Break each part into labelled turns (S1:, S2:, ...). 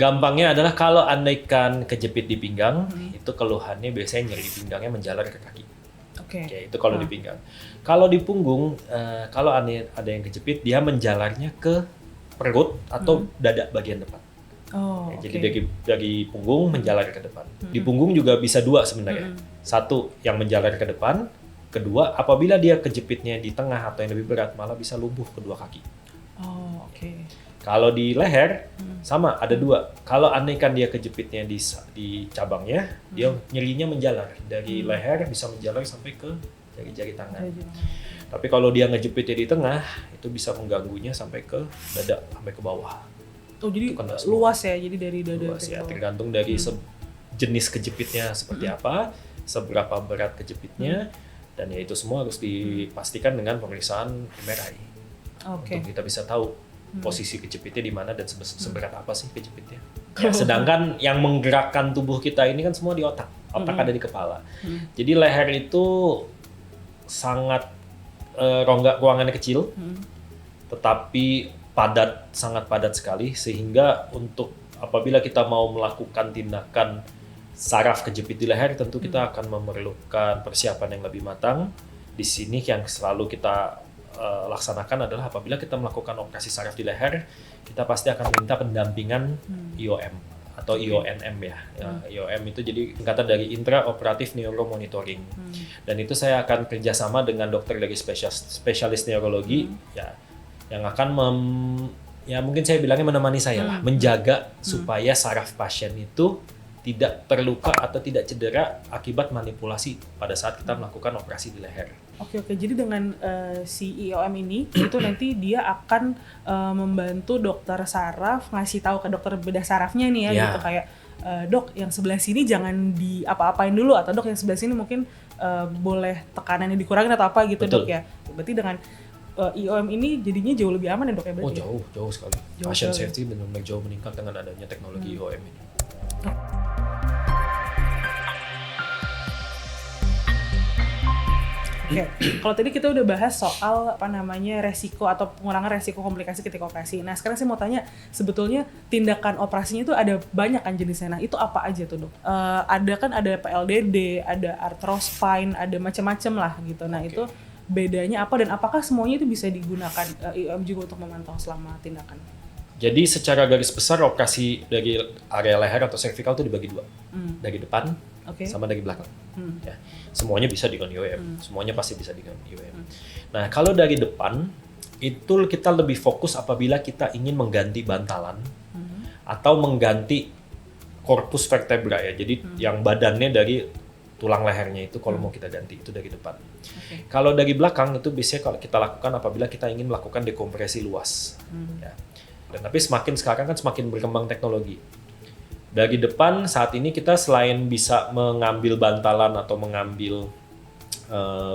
S1: Gampangnya adalah kalau andaikan kejepit di pinggang, itu keluhannya biasanya nyeri di pinggangnya menjalar ke kaki.
S2: Oke.
S1: Oke, itu kalau di pinggang. Kalau di punggung, kalau ada yang kejepit, dia menjalarnya ke perut atau dada bagian depan.
S2: Oh,
S1: Ya,
S2: oke.
S1: jadi dari punggung menjalar ke depan. Di punggung juga bisa dua sebenarnya. Satu yang menjalar ke depan, kedua apabila dia kejepitnya di tengah atau yang lebih berat malah bisa lumpuh kedua kaki.
S2: Oh, oke.
S1: Kalau di leher sama ada dua. Kalau andaikan dia kejepitnya di cabangnya, dia nyerinya menjalar dari leher bisa menjalar sampai ke jari-jari tangan. Tapi kalau dia ngejepitnya di tengah, itu bisa mengganggunya sampai ke dada sampai ke bawah.
S2: Oh, jadi
S1: Itu kena semua.
S2: luas ya, jadi dari dada
S1: Luas
S2: ke
S1: ya,
S2: bawah.
S1: tergantung dari jenis kejepitnya seperti apa, seberapa berat kejepitnya, dan ya itu semua harus dipastikan dengan pemeriksaan MRI.
S2: Oke.
S1: Untuk kita bisa tahu posisi kejepitnya di mana dan seberat apa sih kejepitnya. Ya, sedangkan yang menggerakkan tubuh kita ini kan semua di otak. Otak ada di kepala. Jadi leher itu sangat ruangannya kecil, tetapi padat, sangat padat sekali, sehingga untuk apabila kita mau melakukan tindakan saraf kejepit di leher, tentu kita akan memerlukan persiapan yang lebih matang. Di sini yang selalu kita laksanakan adalah apabila kita melakukan operasi saraf di leher, kita pasti akan minta pendampingan IOM atau IONM ya. IOM itu jadi singkatan dari Intraoperative Neuromonitoring. Dan itu saya akan kerjasama dengan dokter dari spesialis neurologi ya, yang akan ya mungkin saya bilangnya menemani saya lah, menjaga supaya saraf pasien itu tidak terluka atau tidak cedera akibat manipulasi pada saat kita melakukan operasi di leher.
S2: Oke, jadi dengan si IOM ini itu nanti dia akan membantu dokter saraf ngasih tahu ke dokter bedah sarafnya nih ya, gitu kayak dok yang sebelah sini jangan di apa-apain dulu, atau dok yang sebelah sini mungkin boleh tekanannya dikurangin atau apa gitu.
S1: Betul.
S2: Dok ya. Berarti dengan IOM ini jadinya jauh lebih aman ya dok ya berarti?
S1: Jauh sekali. Patient safety benar-benar jauh meningkat dengan adanya teknologi IOM ini.
S2: Oke, kalau tadi kita udah bahas soal resiko atau pengurangan resiko komplikasi ketika operasi. Nah, sekarang saya mau tanya, sebetulnya tindakan operasinya itu ada banyak kan jenisnya. Nah, itu apa aja tuh dok? Ada PLDD, ada arthrospine, ada macam-macam lah gitu. Nah, itu bedanya apa dan apakah semuanya itu bisa digunakan IOM juga untuk memantau selama tindakan?
S1: Jadi secara garis besar operasi dari area leher atau cervical itu dibagi dua, dari depan sama dari belakang. Ya, semuanya bisa dengan IOM, semuanya pasti bisa dengan IOM. Nah kalau dari depan itu kita lebih fokus apabila kita ingin mengganti bantalan atau mengganti korpus vertebra ya, jadi yang badannya dari tulang lehernya itu kalau mau kita ganti itu dari depan. Kalau dari belakang itu biasanya kalau kita lakukan apabila kita ingin melakukan dekompresi luas. Ya. Dan tapi sekarang kan semakin berkembang teknologi. Dari depan saat ini kita selain bisa mengambil bantalan atau mengambil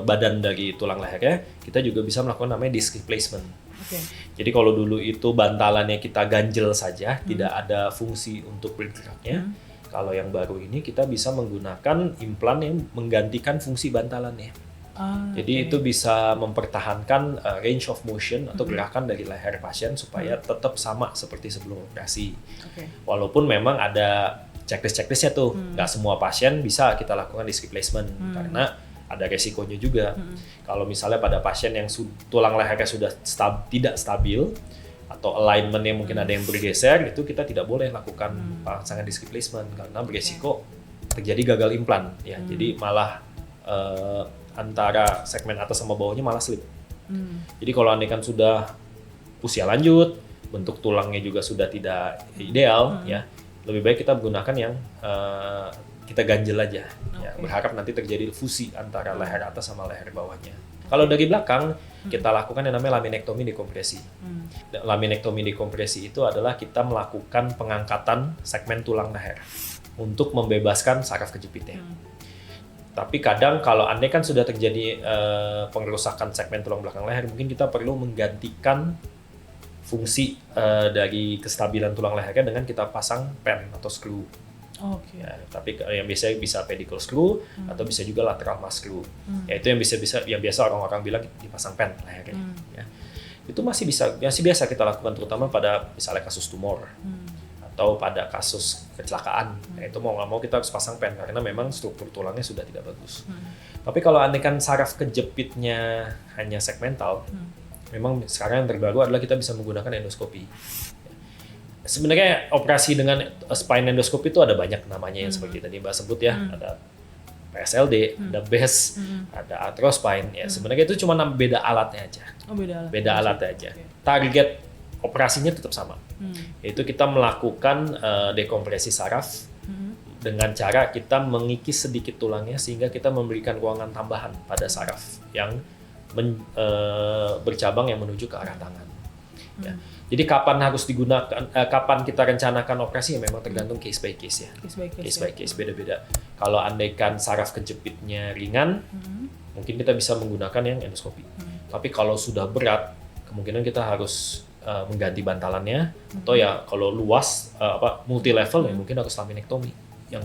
S1: badan dari tulang lehernya, kita juga bisa melakukan namanya disc replacement. Jadi kalau dulu itu bantalannya kita ganjel saja, tidak ada fungsi untuk bergeraknya. Kalau yang baru ini kita bisa menggunakan implan yang menggantikan fungsi bantalannya. Jadi itu bisa mempertahankan range of motion atau gerakan dari leher pasien supaya tetap sama seperti sebelum operasi. Walaupun memang ada checklist-checklistnya tuh, nggak semua pasien bisa kita lakukan disc replacement karena ada resikonya juga. Kalau misalnya pada pasien yang tulang lehernya sudah tidak stabil atau alignment-nya mungkin ada yang bergeser, itu kita tidak boleh lakukan pasangan disc replacement karena beresiko terjadi gagal implan. Ya, jadi malah antara segmen atas sama bawahnya malah slip. Jadi kalau andaikan sudah usia lanjut, bentuk tulangnya juga sudah tidak ideal, ya lebih baik kita menggunakan yang kita ganjel aja. Ya, berharap nanti terjadi fusi antara leher atas sama leher bawahnya. Kalau dari belakang, kita lakukan yang namanya laminektomi dekompresi. Laminektomi dekompresi itu adalah kita melakukan pengangkatan segmen tulang leher untuk membebaskan saraf kejepitnya. Tapi kadang kalau andai kan sudah terjadi pengerusakan segmen tulang belakang leher, mungkin kita perlu menggantikan fungsi dari kestabilan tulang lehernya dengan kita pasang pen atau screw. Ya, tapi yang biasanya bisa pedicle screw atau bisa juga lateral mass screw. Ya itu yang biasa orang-orang bilang dipasang pen lehernya. Ya. Itu masih biasa kita lakukan terutama pada misalnya kasus tumor atau pada kasus kecelakaan. Nah, itu mau nggak mau kita harus pasang pen karena memang struktur tulangnya sudah tidak bagus. Tapi kalau andaikan saraf kejepitnya hanya segmental, memang sekarang yang terbaru adalah kita bisa menggunakan endoskopi. Sebenarnya operasi dengan spine endoskopi itu ada banyak namanya yang seperti tadi Mbak sebut ya, ada PSLD, ada BES, ada arthrospine. Ya, sebenarnya itu cuma beda alatnya aja. Beda alatnya aja. Target operasinya tetap sama. Yaitu kita melakukan dekompresi saraf dengan cara kita mengikis sedikit tulangnya sehingga kita memberikan ruangan tambahan pada saraf yang bercabang yang menuju ke arah tangan. Ya. Jadi kapan harus digunakan, kapan kita rencanakan operasi ya memang tergantung case by case ya. Case by case beda-beda. Kalau andaikan saraf kejepitnya ringan, mungkin kita bisa menggunakan yang endoskopi. Tapi kalau sudah berat, kemungkinan kita harus mengganti bantalannya, atau ya kalau luas multi level ya mungkin harus laminektomi yang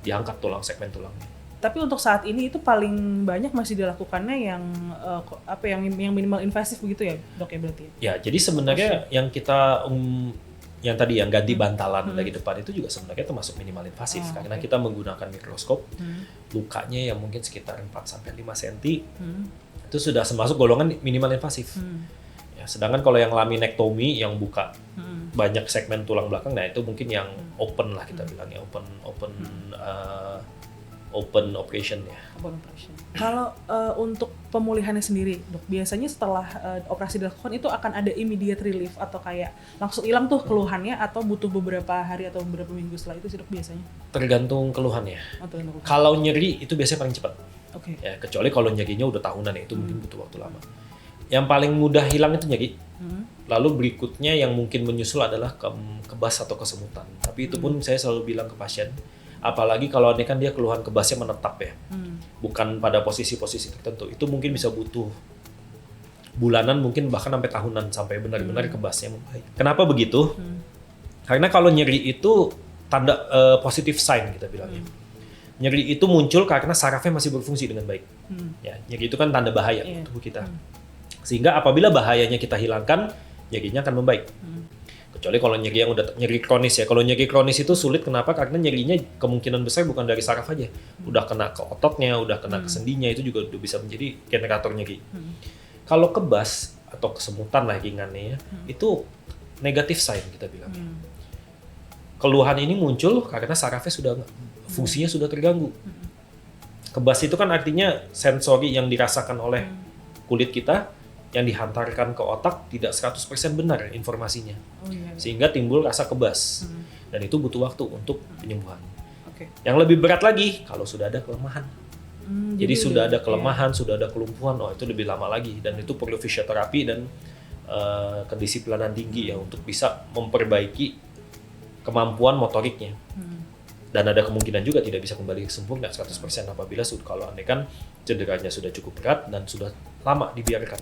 S1: diangkat segmen tulangnya.
S2: Tapi untuk saat ini itu paling banyak masih dilakukannya yang yang minimal invasif begitu ya, Dok ya berarti?
S1: Ya, jadi sebenarnya yang kita yang tadi yang ganti bantalan dari depan itu juga sebenarnya termasuk minimal invasif karena kita menggunakan mikroskop. Lukanya yang mungkin sekitar 4 sampai 5 cm. Itu sudah termasuk golongan minimal invasif. Ya, sedangkan kalau yang laminektomi yang buka banyak segmen tulang belakang, nah itu mungkin yang open lah kita bilangnya, open operation ya.
S2: Kalau untuk pemulihannya sendiri, Dok, biasanya setelah operasi dilakukan itu akan ada immediate relief atau kayak langsung hilang tuh keluhannya atau butuh beberapa hari atau beberapa minggu setelah itu sih, Dok, biasanya?
S1: Tergantung keluhannya. Kalau nyeri itu biasanya paling cepat. Ya, kecuali kalau nyerinya udah tahunan ya, itu mungkin butuh waktu lama. Yang paling mudah hilang itu nyeri. Lalu berikutnya yang mungkin menyusul adalah kebas atau kesemutan. Tapi itu pun saya selalu bilang ke pasien, apalagi kalau ini kan dia keluhan kebasnya menetap ya, bukan pada posisi-posisi tertentu. Itu mungkin bisa butuh bulanan, mungkin bahkan sampai tahunan sampai benar-benar kebasnya membaik. Kenapa begitu? Karena kalau nyeri itu tanda positive sign kita bilangnya. Nyeri itu muncul karena sarafnya masih berfungsi dengan baik. Ya, nyeri itu kan tanda bahaya untuk tubuh kita. Sehingga apabila bahayanya kita hilangkan, nyerinya akan membaik. Kecuali kalau nyeri yang udah nyeri kronis ya. Kalau nyeri kronis itu sulit, kenapa? Karena nyerinya kemungkinan besar bukan dari saraf aja. Udah kena ke ototnya, udah kena ke sendinya, itu juga udah bisa menjadi generator nyeri. Kalau kebas atau kesemutan lah ringannya ya, itu negatif sign kita bilang. Keluhan ini muncul karena sarafnya sudah fungsinya sudah terganggu. Kebas itu kan artinya sensori yang dirasakan oleh kulit kita yang dihantarkan ke otak tidak 100% benar informasinya. Sehingga timbul rasa kebas. Dan itu butuh waktu untuk penyembuhan. Yang lebih berat lagi kalau sudah ada kelemahan. Jadi sudah ada kelemahan, sudah ada kelumpuhan, itu lebih lama lagi. Dan itu perlu fisioterapi dan kedisiplinan tinggi ya untuk bisa memperbaiki kemampuan motoriknya. Dan ada kemungkinan juga tidak bisa kembali sempurna 100% apabila kalau andai kan cederanya sudah cukup berat dan sudah lama dibiarkan.